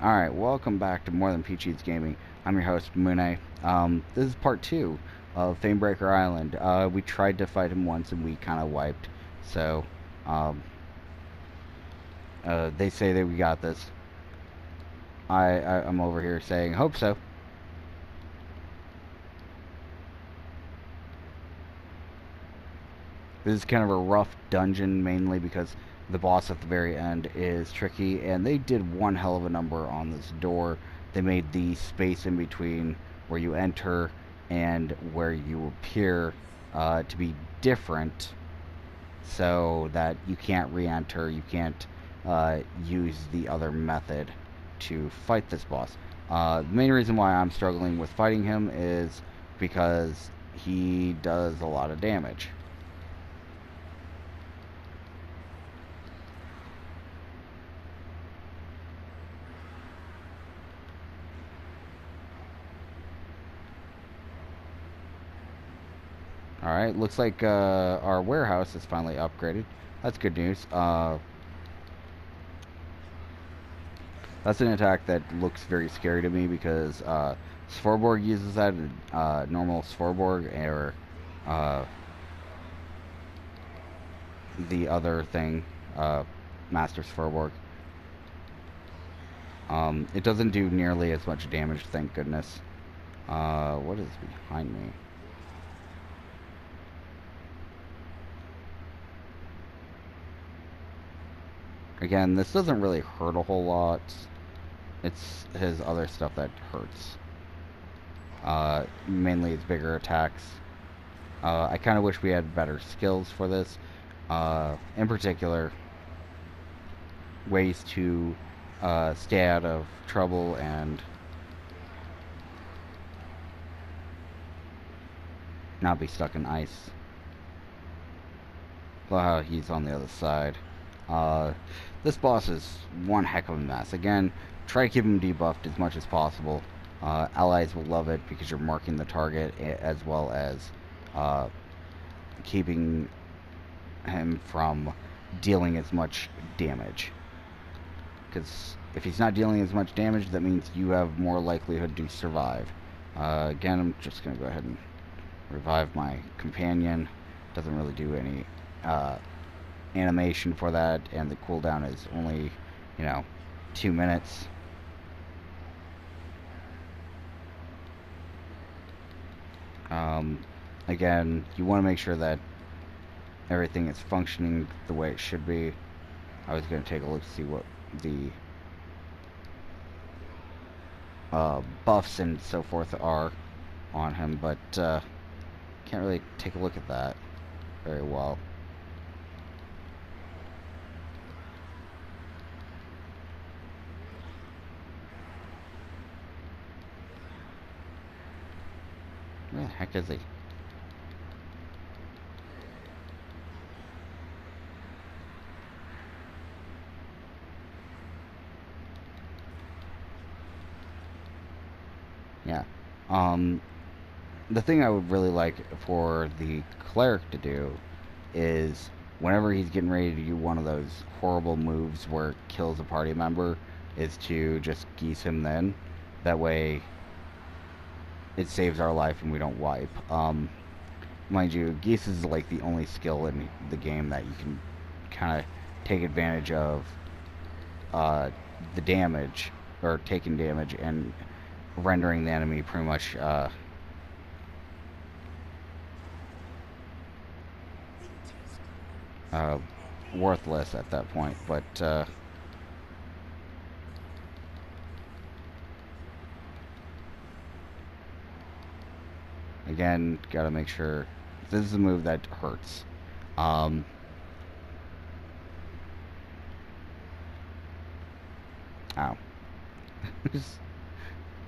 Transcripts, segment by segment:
Alright, welcome back to More Than Peaches Gaming. I'm your host, Mune. This is part 2 of Fangbreaker Island. We tried to fight him once and we kind of wiped. So, um, they say that we got this. I'm over here saying, hope so. This is kind of a rough dungeon, mainly because the boss at the very end is tricky, and they did one hell of a number on this door. They made the space in between where you enter and where you appear to be different, so that you can't re-enter, you can't use the other method to fight this boss. The main reason why I'm struggling with fighting him is because he does a lot of damage. Alright, looks like our warehouse is finally upgraded. That's good news. That's an attack that looks very scary to me because Svorborg uses that, normal Svorborg, or uh, the other thing, Master Svorborg. It doesn't do nearly as much damage, thank goodness. What is behind me? Again, this doesn't really hurt a whole lot. It's his other stuff that hurts. Mainly his bigger attacks. I kind of wish we had better skills for this. In particular, ways to stay out of trouble and not be stuck in ice. Well, how he's on the other side. This boss is one heck of a mess. Again, try to keep him debuffed as much as possible. Allies will love it because you're marking the target as well as keeping him from dealing as much damage. Because if he's not dealing as much damage, that means you have more likelihood to survive. Again, I'm just going to go ahead and revive my companion. Doesn't really do any animation for that, and the cooldown is only, 2 minutes. Again, you want to make sure that everything is functioning the way it should be. I was going to take a look to see what the buffs and so forth are on him, but can't really take a look at that very well. Where the heck is he? Yeah. The thing I would really like for the cleric to do is whenever he's getting ready to do one of those horrible moves where it kills a party member, is to just geese him then. That way it saves our life and we don't wipe. Mind you, geese is like the only skill in the game that you can kind of take advantage of the damage, or taking damage and rendering the enemy pretty much worthless at that point. But again, gotta make sure this is a move that hurts. Um, Ow.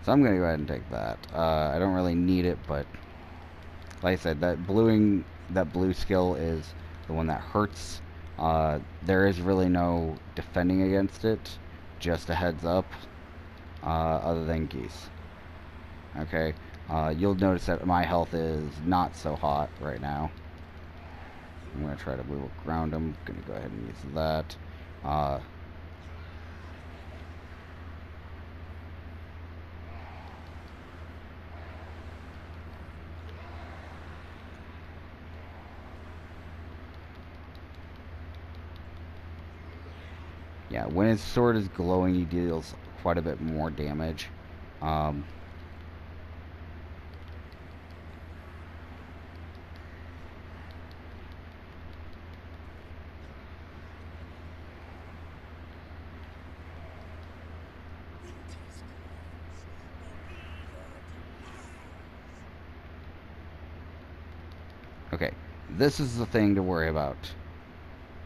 So I'm gonna go ahead and take that. I don't really need it, but like I said, that blue skill is the one that hurts. There is really no defending against it. Just a heads up. Other than geese. Okay. You'll notice that my health is not so hot right now. I'm gonna try to move around him. Gonna go ahead and use that. Yeah, when his sword is glowing, he deals quite a bit more damage. Um, okay, this is the thing to worry about.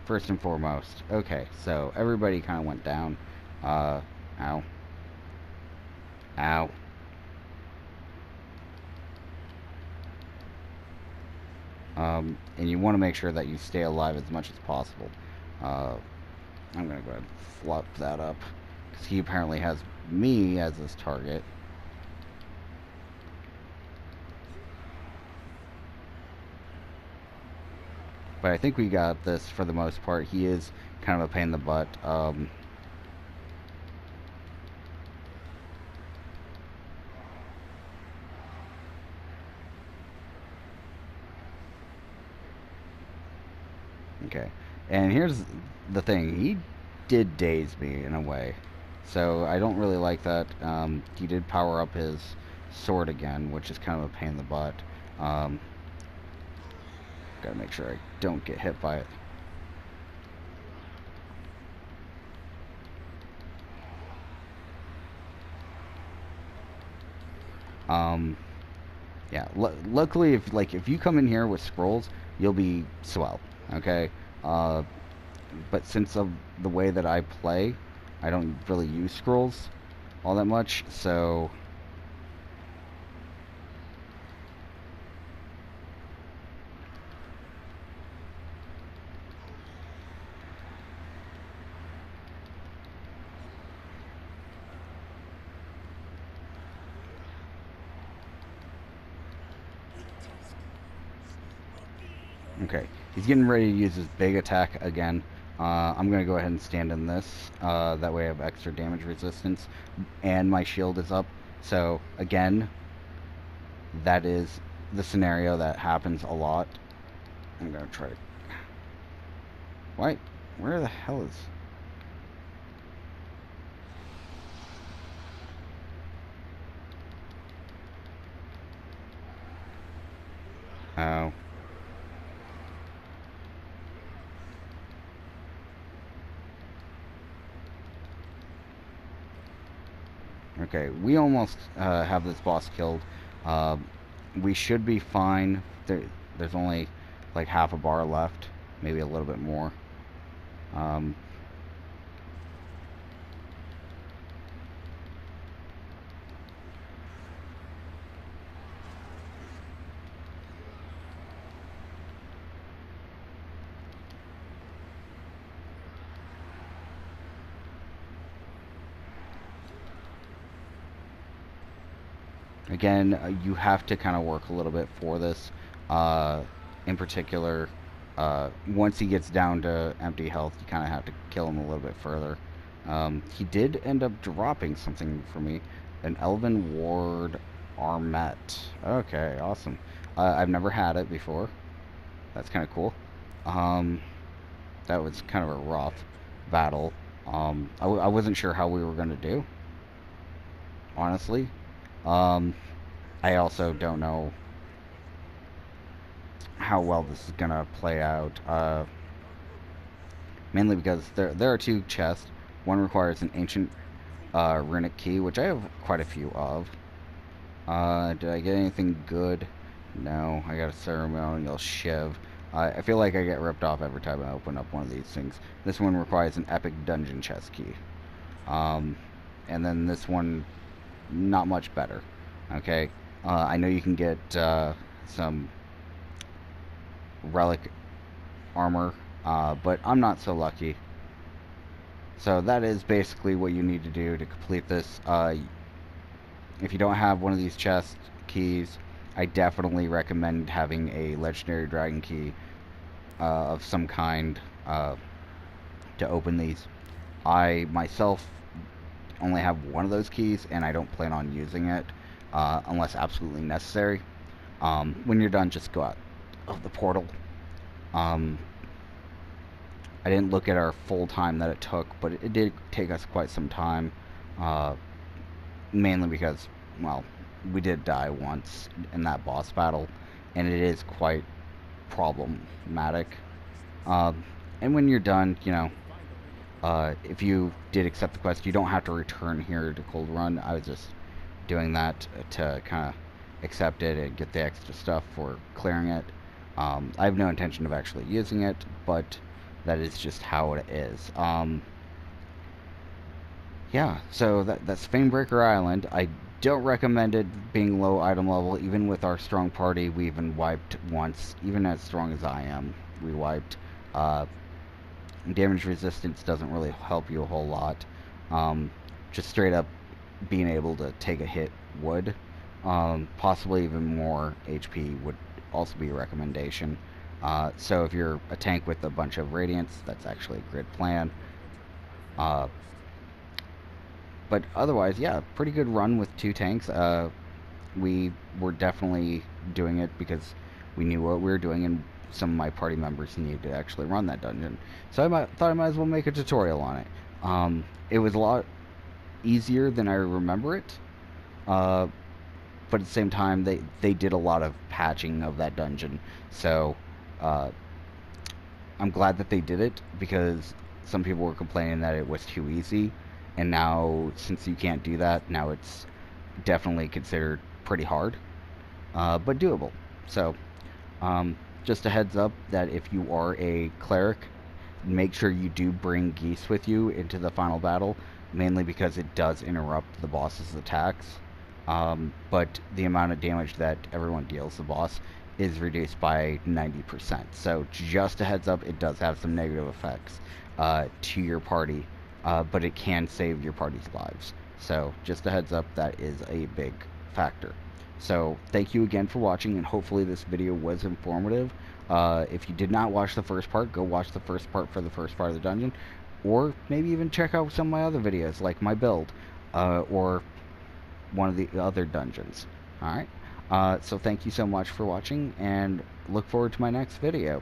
First and foremost. Okay, so everybody kind of went down. Uh, ow. Ow. And you want to make sure that you stay alive as much as possible. Uh, I'm going to go ahead and flop that up. Because he apparently has me as his target. But I think we got this for the most part. He is kind of a pain in the butt. Okay. And here's the thing. He did daze me in a way. So I don't really like that. He did power up his sword again, which is kind of a pain in the butt. Um, Gotta make sure I don't get hit by it. Um, yeah. Luckily, if you come in here with scrolls, you'll be swell. Okay. Uh, but since of the way that I play, I don't really use scrolls all that much. So okay, he's getting ready to use his big attack again. I'm gonna go ahead and stand in this. That way I have extra damage resistance, and my shield is up. So again, that is the scenario that happens a lot. I'm gonna try to. Why? Where the hell is? Oh. Okay, we almost have this boss killed. Uh, we should be fine. There's only like half a bar left, maybe a little bit more. Um, Again, you have to kind of work a little bit for this. Uh, in particular, once he gets down to empty health, you kind of have to kill him a little bit further. He did end up dropping something for me, an Elven Ward Armet. Okay, awesome. I've never had it before. That's kind of cool. Um, that was kind of a rough battle. I wasn't sure how we were going to do, honestly. Um, I also don't know how well this is gonna play out. Mainly because there are two chests. One requires an ancient runic key, which I have quite a few of. Did I get anything good? No, I got a ceremonial shiv. I feel like I get ripped off every time I open up one of these things. This one requires an epic dungeon chest key. Um, and then this one, not much better. Okay, I know you can get some relic armor, but I'm not so lucky. So that is basically what you need to do to complete this. If you don't have one of these chest keys, I definitely recommend having a legendary dragon key of some kind to open these. I myself only have one of those keys, and I don't plan on using it unless absolutely necessary. When you're done, just go out of the portal. Um, I didn't look at our full time that it took, but it did take us quite some time. Uh, Mainly because, well, we did die once in that boss battle, and it is quite problematic. Um, and when you're done, if you did accept the quest, you don't have to return here to Cold Run. I was just doing that to kind of accept it and get the extra stuff for clearing it. I have no intention of actually using it, but that is just how it is. Yeah, so that's Fangbreaker Island. I don't recommend it being low item level. Even with our strong party, we even wiped once. Even as strong as I am, we wiped. Uh, Damage resistance doesn't really help you a whole lot. Just straight up being able to take a hit would. Possibly even more HP would also be a recommendation. So if you're a tank with a bunch of radiance, that's actually a great plan. Uh, but otherwise, yeah, pretty good run with 2 tanks. We were definitely doing it because we knew what we were doing, and some of my party members needed to actually run that dungeon. So thought I might as well make a tutorial on it. It was a lot easier than I remember it, but at the same time, they did a lot of patching of that dungeon. So uh, I'm glad that they did it, because some people were complaining that it was too easy, and now since you can't do that, now it's definitely considered pretty hard, but doable. So, just a heads up that if you are a cleric, make sure you do bring geese with you into the final battle, mainly because it does interrupt the boss's attacks. But the amount of damage that everyone deals the boss is reduced by 90%. So just a heads up, it does have some negative effects to your party, but it can save your party's lives. So just a heads up, that is a big factor. So thank you again for watching, and hopefully this video was informative. If you did not watch the first part, go watch the first part for the first part of the dungeon, or maybe even check out some of my other videos, like my build, or one of the other dungeons. Alright, so thank you so much for watching, and look forward to my next video.